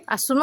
ଆସୁନ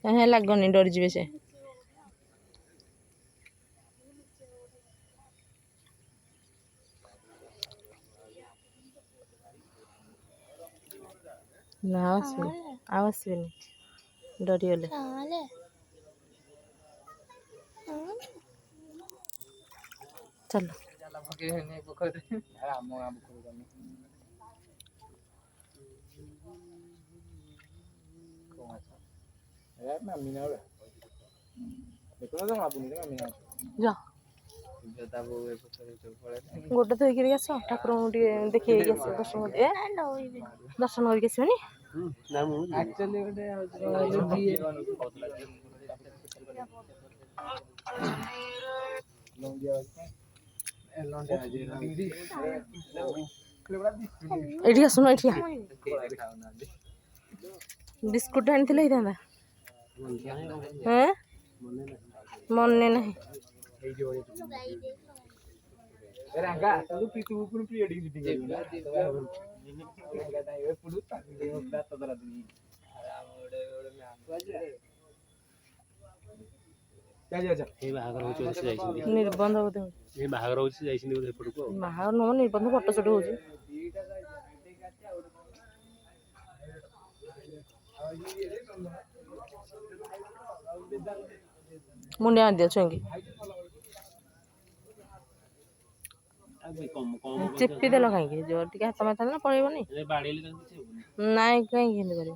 ଭାଇ ଲାଗନି ଡରିଯିବେ ସେ ନା ଆସିବେନି ଆଉ ଆସିବେନି ଡରିଗଲେ ଚାଲ ଯା ଗୋଟେ ଧୋଇକିରି ଆସ ଠାକୁରଙ୍କୁ ଟିକେ ଦେଖେଇକି ଆସିବ ଦର୍ଶନ କରିକି ଆସିବନି ଏଇଠି ଆସୁନ ଏଇଠି ବିସ୍କୁଟ ଆଣିଥିଲେ ହେଇଥାନ୍ତା ମନେ ନାହିଁ ନିର୍ବନ୍ଧ ବୋଧେ ବାହାଘର ହଉଛି ବାହାଘର ନୁହଁ ନିର୍ବନ୍ଧ ଫଟୋ ସୁଟ୍ ହଉଛି ମୁଣ୍ଡିଆ ମାରିଦିଅ ଛୁଇଁକି ଚିପିଦେଲ କାହିଁକି ଯୋଉ ଟିକେ ହାତ ମାରିଥାନ୍ତା ନା ପଳେଇବନି ନାଇଁ କାହିଁକି ଏମିତି କରିବ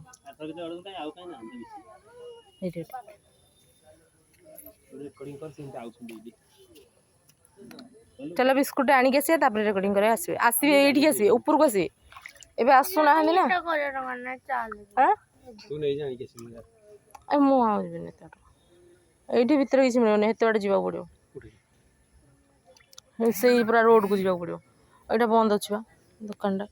ଚାଲ ବିସ୍କୁଟ ଆଣିକି ଆସିବେ ତାପରେ ରେକର୍ଡିଂ କରିବା ଆସିବେ ଏଇଠିକି ଆସିବେ ଉପରକୁ ଆସିବେ ଏବେ ଆସୁନାହାନ୍ତି ନା ମୁଁ ଆଉ ଯିବିନି ଏଇଠି ଭିତରେ କିଛି ମିଳିବନି ଏତେ ବାଟ ଯିବାକୁ ପଡ଼ିବ ସେଇ ପୁରା ରୋଡ଼କୁ ଯିବାକୁ ପଡ଼ିବ ଏଇଟା ବନ୍ଦ ଅଛି ବା ଦୋକାନଟା